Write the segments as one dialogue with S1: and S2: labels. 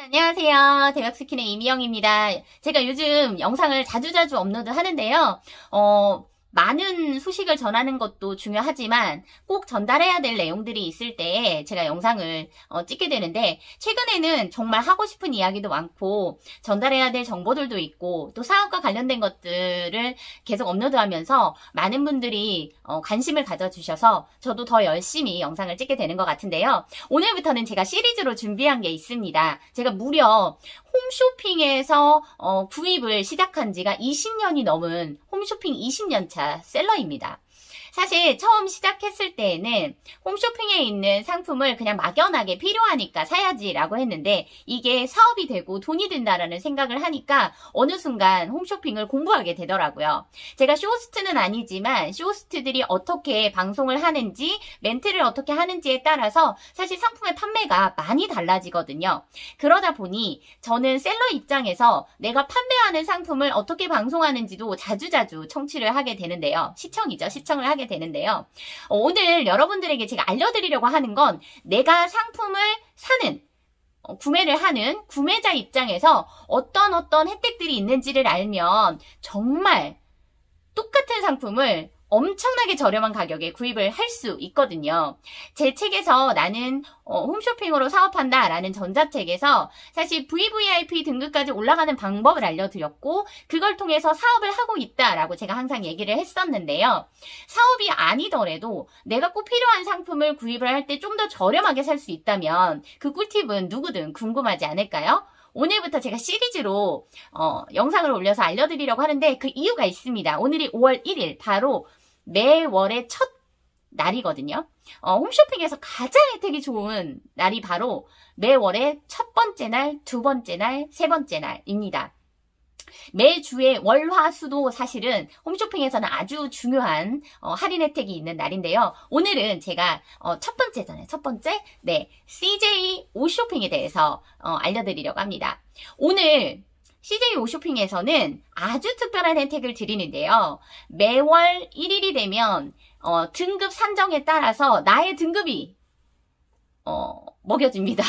S1: 안녕하세요. 대박스킨의 이미영입니다. 제가 요즘 영상을 자주자주 업로드 하는데요. 많은 소식을 전하는 것도 중요하지만 꼭 전달해야 될 내용들이 있을 때 제가 영상을 찍게 되는데, 최근에는 정말 하고 싶은 이야기도 많고 전달해야 될 정보들도 있고 또 사업과 관련된 것들을 계속 업로드하면서 많은 분들이 관심을 가져주셔서 저도 더 열심히 영상을 찍게 되는 것 같은데요. 오늘부터는 제가 시리즈로 준비한 게 있습니다. 제가 무려 홈쇼핑에서 구입을 시작한 지가 20년이 넘은 홈쇼핑 20년차 셀러입니다. 사실 처음 시작했을 때에는 홈쇼핑에 있는 상품을 그냥 막연하게 필요하니까 사야지 라고 했는데, 이게 사업이 되고 돈이 든다라는 생각을 하니까 어느 순간 홈쇼핑을 공부하게 되더라고요. 제가 쇼호스트는 아니지만 쇼호스트들이 어떻게 방송을 하는지, 멘트를 어떻게 하는지에 따라서 사실 상품의 판매가 많이 달라지거든요. 그러다 보니 저는 셀러 입장에서 내가 판매하는 상품을 어떻게 방송하는지도 자주자주 청취를 하게 되는데요. 시청을 하게 되는데요. 오늘 여러분들에게 제가 알려드리려고 하는 건, 내가 상품을 사는, 구매를 하는 구매자 입장에서 어떤 혜택들이 있는지를 알면 정말 똑같은 상품을 엄청나게 저렴한 가격에 구입을 할 수 있거든요. 제 책에서 나는 홈쇼핑으로 사업한다 라는 전자책에서 사실 VVIP 등급까지 올라가는 방법을 알려드렸고, 그걸 통해서 사업을 하고 있다라고 제가 항상 얘기를 했었는데요. 사업이 아니더라도 내가 꼭 필요한 상품을 구입을 할 때 좀 더 저렴하게 살 수 있다면 그 꿀팁은 누구든 궁금하지 않을까요? 오늘부터 제가 시리즈로 영상을 올려서 알려드리려고 하는데, 그 이유가 있습니다. 오늘이 5월 1일, 바로 매월의 첫 날이거든요. 홈쇼핑에서 가장 혜택이 좋은 날이 바로 매월의 첫 번째 날, 두 번째 날, 세 번째 날입니다. 매주의 월, 화, 수도 사실은 홈쇼핑에서는 아주 중요한 할인 혜택이 있는 날인데요. 오늘은 제가 첫 번째잖아요. 첫 번째, CJ 오쇼핑에 대해서 알려드리려고 합니다. 오늘 CJ 오쇼핑에서는 아주 특별한 혜택을 드리는데요. 매월 1일이 되면 등급 산정에 따라서 나의 등급이 먹여줍니다.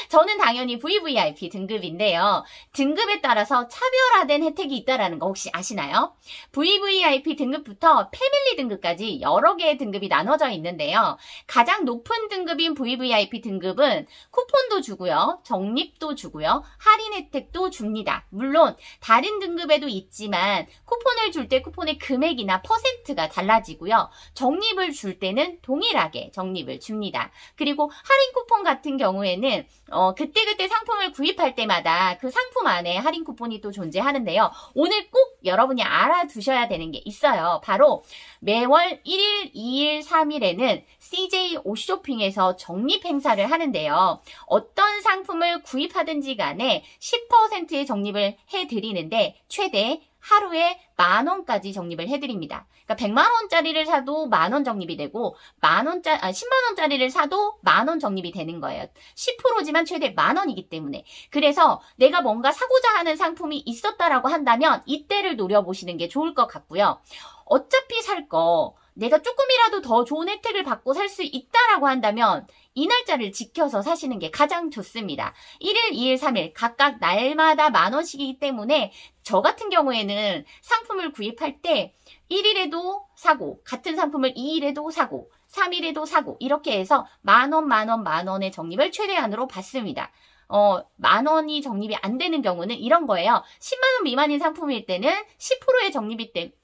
S1: 저는 당연히 VVIP 등급인데요. 등급에 따라서 차별화된 혜택이 있다는 거 혹시 아시나요? VVIP 등급부터 패밀리 등급까지 여러 개의 등급이 나눠져 있는데요. 가장 높은 등급인 VVIP 등급은 쿠폰도 주고요, 적립도 주고요, 할인 혜택도 줍니다. 물론 다른 등급에도 있지만 쿠폰을 줄 때 쿠폰의 금액이나 퍼센트가 달라지고요, 적립을 줄 때는 동일하게 적립을 줍니다. 그리고 할인 쿠폰 같은 경우에는 그때그때 상품을 구입할 때마다 그 상품 안에 할인 쿠폰이 또 존재하는데요. 오늘 꼭 여러분이 알아두셔야 되는 게 있어요. 바로 매월 1일, 2일, 3일에는 CJ 오쇼핑에서 적립 행사를 하는데요. 어떤 상품을 구입하든지 간에 10%의 적립을 해드리는데, 최대 하루에 10,000원까지 적립을 해드립니다. 그러니까 100만원짜리를 사도 10,000원 적립이 되고, 10만원짜리를 사도 10,000원 적립이 되는 거예요. 10%지만 최대 10,000원이기 때문에. 그래서 내가 뭔가 사고자 하는 상품이 있었다라고 한다면 이때를 노려보시는 게 좋을 것 같고요. 어차피 살 거 내가 조금이라도 더 좋은 혜택을 받고 살 수 있다라고 한다면 이 날짜를 지켜서 사시는 게 가장 좋습니다. 1일, 2일, 3일 각각 날마다 10,000원씩이기 때문에 저 같은 경우에는 상품을 구입할 때 1일에도 사고, 같은 상품을 2일에도 사고, 3일에도 사고, 이렇게 해서 10,000원, 10,000원, 10,000원의 적립을 최대한으로 받습니다. 10,000원이 적립이 안 되는 경우는 이런 거예요. 10만원 미만인 상품일 때는 10%의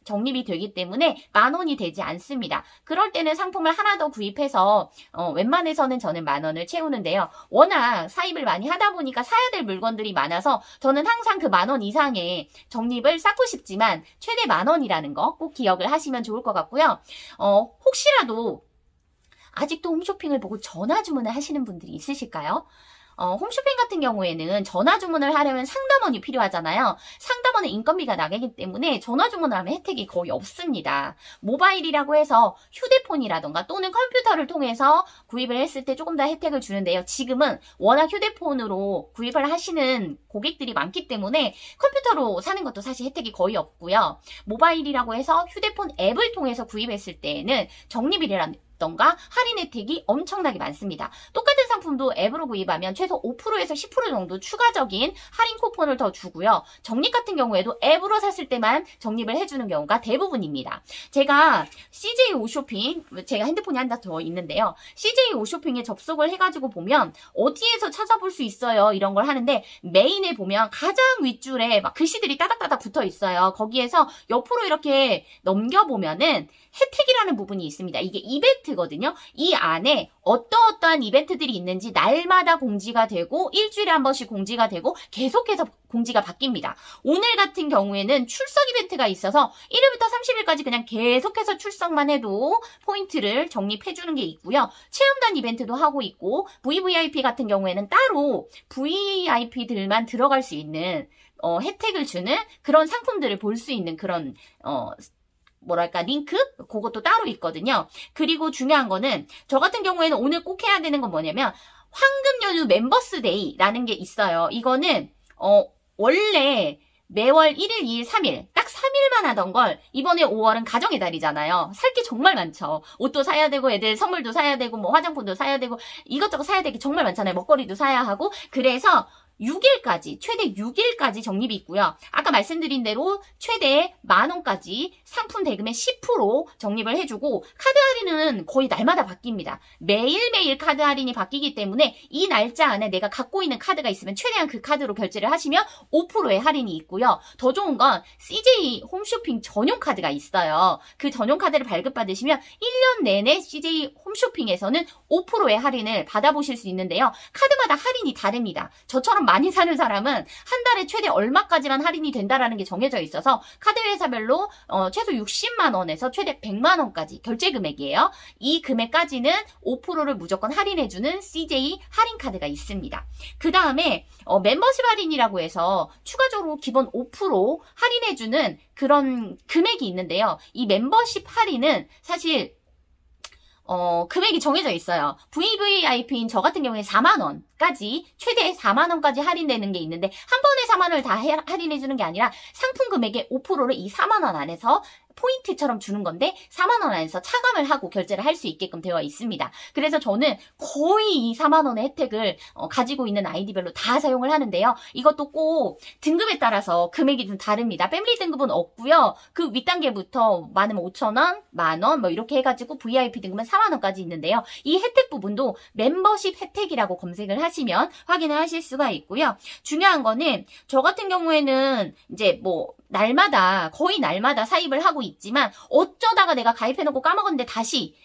S1: 적립이 되기 때문에 10,000원이 되지 않습니다. 그럴 때는 상품을 하나 더 구입해서 웬만해서는 저는 10,000원을 채우는데요. 워낙 사입을 많이 하다 보니까 사야 될 물건들이 많아서 저는 항상 그 10,000원 이상의 적립을 쌓고 싶지만 최대 10,000원이라는 거 꼭 기억을 하시면 좋을 것 같고요. 혹시라도 아직도 홈쇼핑을 보고 전화 주문을 하시는 분들이 있으실까요? 홈쇼핑 같은 경우에는 전화 주문을 하려면 상담원이 필요하잖아요. 상담원은 인건비가 나가기 때문에 전화 주문을 하면 혜택이 거의 없습니다. 모바일이라고 해서 휴대폰이라던가 또는 컴퓨터를 통해서 구입을 했을 때 조금 더 혜택을 주는데요. 지금은 워낙 휴대폰으로 구입을 하시는 고객들이 많기 때문에 컴퓨터로 사는 것도 사실 혜택이 거의 없고요. 모바일이라고 해서 휴대폰 앱을 통해서 구입했을 때에는 적립이라는 값이라던가 할인 혜택이 엄청나게 많습니다. 똑같은 상품도 앱으로 구입하면 최소 5%에서 10% 정도 추가적인 할인 쿠폰을 더 주고요. 적립 같은 경우에도 앱으로 샀을 때만 적립을 해주는 경우가 대부분입니다. 제가 CJ 오쇼핑, 제가 핸드폰이 하나 더 있는데요. CJ 오쇼핑에 접속을 해가지고 보면 어디에서 찾아볼 수 있어요? 이런 걸 하는데 메인에 보면 가장 윗줄에 막 글씨들이 따닥따닥 붙어 있어요. 거기에서 옆으로 이렇게 넘겨보면은 혜택이라는 부분이 있습니다. 이게 이벤트거든요. 이 안에 어떠한 이벤트들이 있는지 날마다 공지가 되고 일주일에 한 번씩 공지가 되고 계속해서 공지가 바뀝니다. 오늘 같은 경우에는 출석 이벤트가 있어서 1일부터 30일까지 그냥 계속해서 출석만 해도 포인트를 적립해주는 게 있고요. 체험단 이벤트도 하고 있고 VVIP 같은 경우에는 따로 VIP들만 들어갈 수 있는 혜택을 주는 그런 상품들을 볼 수 있는 그런 뭐랄까 링크? 그것도 따로 있거든요. 그리고 중요한 거는 저 같은 경우에는 오늘 꼭 해야 되는 건 뭐냐면 황금 연휴 멤버스데이라는 게 있어요. 이거는 원래 매월 1일, 2일, 3일 딱 3일만 하던 걸 이번에 5월은 가정의 달이잖아요. 살 게 정말 많죠. 옷도 사야 되고 애들 선물도 사야 되고 뭐 화장품도 사야 되고 이것저것 사야 되게 정말 많잖아요. 먹거리도 사야 하고 그래서 6일까지, 최대 6일까지 적립이 있고요. 아까 말씀드린 대로 최대 10,000원까지 상품 대금의 10% 적립을 해주고 카드 할인은 거의 날마다 바뀝니다. 매일매일 카드 할인이 바뀌기 때문에 이 날짜 안에 내가 갖고 있는 카드가 있으면 최대한 그 카드로 결제를 하시면 5%의 할인이 있고요. 더 좋은 건 CJ 홈쇼핑 전용 카드가 있어요. 그 전용 카드를 발급받으시면 1년 내내 CJ 홈쇼핑에서는 5%의 할인을 받아보실 수 있는데요. 카드마다 할인이 다릅니다. 저처럼 많이 사는 사람은 한 달에 최대 얼마까지만 할인이 된다라는 게 정해져 있어서 카드 회사별로 최소 60만 원에서 최대 100만 원까지 결제 금액이에요. 이 금액까지는 5%를 무조건 할인해주는 CJ 할인 카드가 있습니다. 그 다음에 멤버십 할인이라고 해서 추가적으로 기본 5% 할인해주는 그런 금액이 있는데요. 이 멤버십 할인은 사실 금액이 정해져 있어요. VVIP인 저 같은 경우에 4만원까지, 최대 4만원까지 할인되는 게 있는데, 한 번에 4만원을 다 할인해주는 게 아니라 상품 금액의 5%를 이 4만원 안에서 포인트처럼 주는 건데 4만 원 안에서 차감을 하고 결제를 할 수 있게끔 되어 있습니다. 그래서 저는 거의 이 4만 원의 혜택을 가지고 있는 아이디별로 다 사용을 하는데요. 이것도 꼭 등급에 따라서 금액이 좀 다릅니다. 패밀리 등급은 없고요. 그 윗단계부터 많으면 5,000원, 만원 뭐 이렇게 해가지고 VIP 등급은 4만 원까지 있는데요. 이 혜택 부분도 멤버십 혜택이라고 검색을 하시면 확인을 하실 수가 있고요. 중요한 거는 저 같은 경우에는 이제 뭐 날마다 거의 날마다 사입을 하고 있지만 어쩌다가 내가 가입해놓고 까먹었는데 다시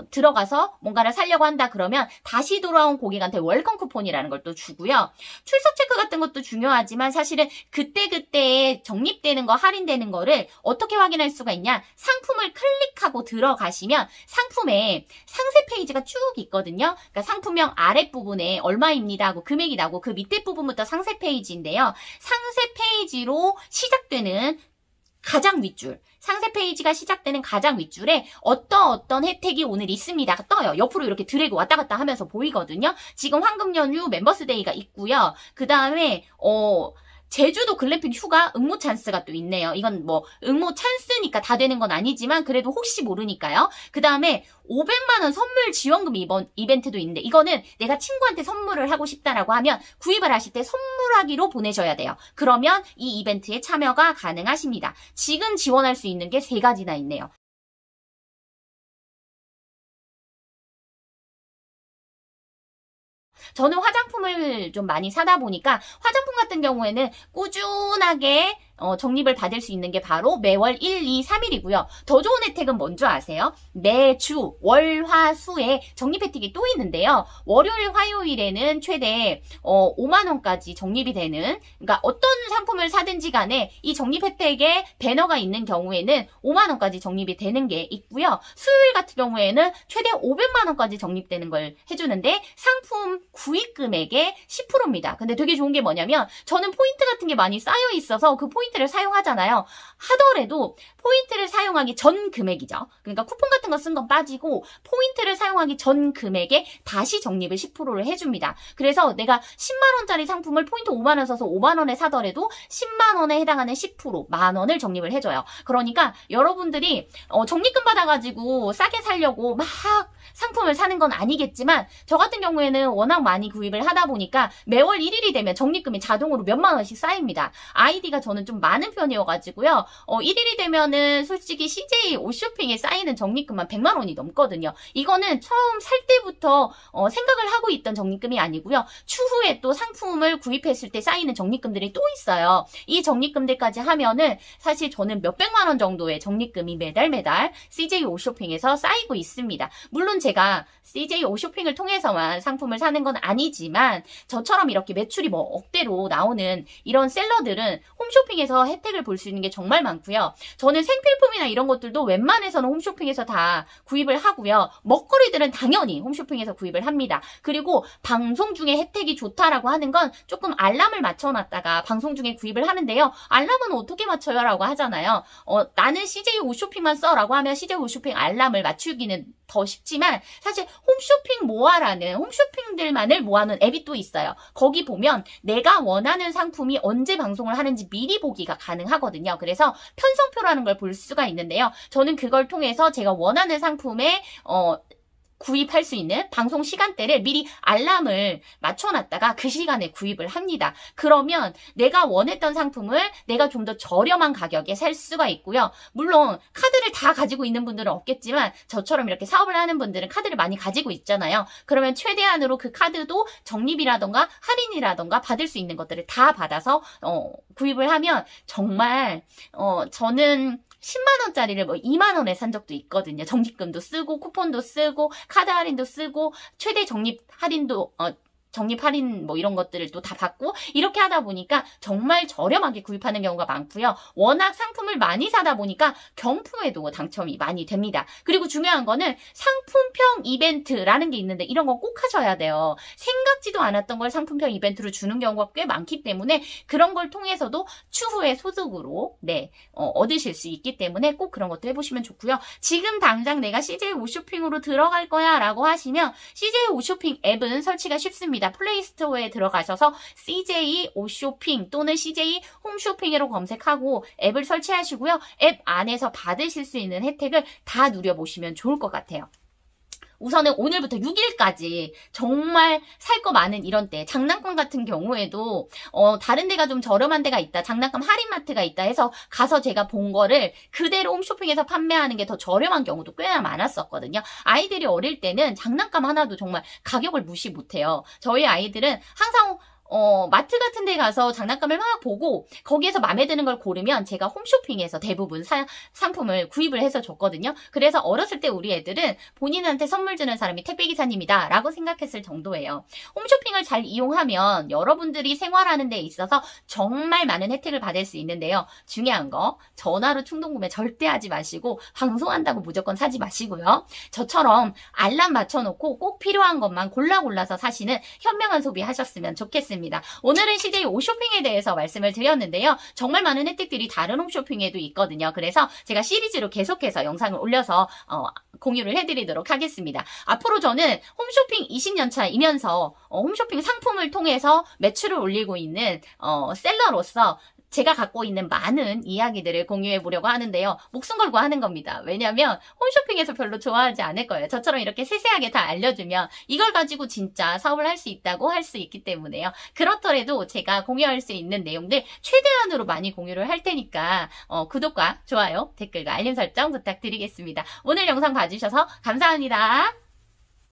S1: 들어가서 뭔가를 사려고 한다 그러면 다시 돌아온 고객한테 웰컴 쿠폰이라는 걸 또 주고요. 출석 체크 같은 것도 중요하지만 사실은 그때그때 적립되는 거 할인되는 거를 어떻게 확인할 수가 있냐. 상품을 클릭하고 들어가시면 상품에 상세 페이지가 쭉 있거든요. 그러니까 상품명 아랫부분에 얼마입니다 하고 금액이 나오고 그 밑에 부분부터 상세 페이지인데요. 상세 페이지로 시작되는 가장 윗줄, 상세 페이지가 시작되는 가장 윗줄에 어떤 혜택이 오늘 있습니다 떠요. 옆으로 이렇게 드래그 왔다 갔다 하면서 보이거든요. 지금 황금 연휴 멤버스데이가 있고요. 그 다음에 제주도 글램핑 휴가 응모 찬스가 또 있네요. 이건 뭐 응모 찬스니까 다 되는 건 아니지만 그래도 혹시 모르니까요. 그 다음에 500만 원 선물 지원금 이벤트도 있는데 이거는 내가 친구한테 선물을 하고 싶다라고 하면 구입을 하실 때 선물하기로 보내셔야 돼요. 그러면 이 이벤트에 참여가 가능하십니다. 지금 지원할 수 있는 게 3가지나 있네요. 저는 화장품을 좀 많이 사다 보니까 화장품 같은 경우에는 꾸준하게 적립을 받을 수 있는 게 바로 매월 1, 2, 3일이고요. 더 좋은 혜택은 뭔지 아세요? 매주 월, 화, 수에 적립 혜택이 또 있는데요. 월요일, 화요일에는 최대 5만 원까지 적립이 되는, 그러니까 어떤 상품을 사든지 간에 이 적립 혜택에 배너가 있는 경우에는 5만 원까지 적립이 되는 게 있고요. 수요일 같은 경우에는 최대 500만 원까지 적립되는 걸 해주는데 상품 구입 금액의 10%입니다. 근데 되게 좋은 게 뭐냐면 저는 포인트 같은 게 많이 쌓여 있어서 그 포인트 포인트를 사용하잖아요. 하더라도 포인트를 사용하기 전 금액이죠. 그러니까 쿠폰 같은 거 쓴 건 빠지고 포인트를 사용하기 전 금액에 다시 적립을 10%를 해줍니다. 그래서 내가 10만원짜리 상품을 포인트 5만원 써서 5만원에 사더라도 10만원에 해당하는 10% 만원을 적립을 해줘요. 그러니까 여러분들이 적립금 받아가지고 싸게 사려고 막 상품을 사는 건 아니겠지만 저 같은 경우에는 워낙 많이 구입을 하다 보니까 매월 1일이 되면 적립금이 자동으로 몇만 원씩 쌓입니다. 아이디가 저는 좀 많은 편이어가지고요. 1일이 되면은 솔직히 CJ 옷쇼핑에 쌓이는 적립금만 100만 원이 넘거든요. 이거는 처음 살 때부터 생각을 하고 있던 적립금이 아니고요. 추후에 또 상품을 구입했을 때 쌓이는 적립금들이 또 있어요. 이 적립금들까지 하면은 사실 저는 몇백만 원 정도의 적립금이 매달 CJ 옷쇼핑에서 쌓이고 있습니다. 물론 제가 CJ 옷쇼핑을 통해서만 상품을 사는 건 아니지만 저처럼 이렇게 매출이 뭐 억대로 나오는 이런 셀러들은 홈쇼핑에서 혜택을 볼 수 있는 게 정말 많고요. 저는 생필품이나 이런 것들도 웬만해서는 홈쇼핑에서 다 구입을 하고요. 먹거리들은 당연히 홈쇼핑에서 구입을 합니다. 그리고 방송 중에 혜택이 좋다라고 하는 건 조금 알람을 맞춰놨다가 방송 중에 구입을 하는데요. 알람은 어떻게 맞춰요? 라고 하잖아요. 나는 CJ 옷쇼핑만 써 라고 하면 CJ 옷쇼핑 알람을 맞추기는 더 쉽지만 사실 홈쇼핑 모아라는 홈쇼핑들만을 모아놓은 앱이 또 있어요. 거기 보면 내가 원하는 상품이 언제 방송을 하는지 미리 보기가 가능하거든요. 그래서 편성표라는 걸 볼 수가 있는데요. 저는 그걸 통해서 제가 원하는 상품에 구입할 수 있는 방송 시간대를 미리 알람을 맞춰놨다가 그 시간에 구입을 합니다. 그러면 내가 원했던 상품을 내가 좀 더 저렴한 가격에 살 수가 있고요. 물론 카드를 다 가지고 있는 분들은 없겠지만 저처럼 이렇게 사업을 하는 분들은 카드를 많이 가지고 있잖아요. 그러면 최대한으로 그 카드도 적립이라던가 할인이라던가 받을 수 있는 것들을 다 받아서 구입을 하면 정말 저는 10만원짜리를 뭐 2만원에 산 적도 있거든요. 적립금도 쓰고 쿠폰도 쓰고 카드 할인도 쓰고 최대 적립 할인도 적립 할인 뭐 이런 것들을 또 다 받고 이렇게 하다 보니까 정말 저렴하게 구입하는 경우가 많고요. 워낙 상품을 많이 사다 보니까 경품에도 당첨이 많이 됩니다. 그리고 중요한 거는 상품평 이벤트라는 게 있는데 이런 거 꼭 하셔야 돼요. 생각지도 않았던 걸 상품평 이벤트로 주는 경우가 꽤 많기 때문에 그런 걸 통해서도 추후에 소득으로 얻으실 수 있기 때문에 꼭 그런 것도 해보시면 좋고요. 지금 당장 내가 CJ 옷쇼핑으로 들어갈 거야 라고 하시면 CJ 옷쇼핑 앱은 설치가 쉽습니다. 플레이스토어에 들어가셔서 CJ 옷쇼핑 또는 CJ 홈쇼핑으로 검색하고 앱을 설치하시고요. 앱 안에서 받으실 수 있는 혜택을 다 누려보시면 좋을 것 같아요. 우선은 오늘부터 6일까지 정말 살 거 많은 이런 때 장난감 같은 경우에도 다른 데가 좀 저렴한 데가 있다, 장난감 할인마트가 있다 해서 가서 제가 본 거를 그대로 홈쇼핑에서 판매하는 게 더 저렴한 경우도 꽤나 많았었거든요. 아이들이 어릴 때는 장난감 하나도 정말 가격을 무시 못해요. 저희 아이들은 항상 마트 같은 데 가서 장난감을 막 보고 거기에서 마음에 드는 걸 고르면 제가 홈쇼핑에서 대부분 상품을 구입을 해서 줬거든요. 그래서 어렸을 때 우리 애들은 본인한테 선물 주는 사람이 택배기사님이다 라고 생각했을 정도예요. 홈쇼핑을 잘 이용하면 여러분들이 생활하는 데 있어서 정말 많은 혜택을 받을 수 있는데요. 중요한 거 전화로 충동구매 절대 하지 마시고 방송한다고 무조건 사지 마시고요. 저처럼 알람 맞춰놓고 꼭 필요한 것만 골라서 사시는 현명한 소비 하셨으면 좋겠습니다. 오늘은 CJ 옷쇼핑에 대해서 말씀을 드렸는데요. 정말 많은 혜택들이 다른 홈쇼핑에도 있거든요. 그래서 제가 시리즈로 계속해서 영상을 올려서 공유를 해드리도록 하겠습니다. 앞으로 저는 홈쇼핑 20년차이면서 홈쇼핑 상품을 통해서 매출을 올리고 있는 셀러로서 제가 갖고 있는 많은 이야기들을 공유해 보려고 하는데요. 목숨 걸고 하는 겁니다. 왜냐면 홈쇼핑에서 별로 좋아하지 않을 거예요. 저처럼 이렇게 세세하게 다 알려주면 이걸 가지고 진짜 사업을 할 수 있다고 할 수 있기 때문에요. 그렇더라도 제가 공유할 수 있는 내용들 최대한으로 많이 공유를 할 테니까 구독과 좋아요, 댓글과 알림 설정 부탁드리겠습니다. 오늘 영상 봐주셔서 감사합니다.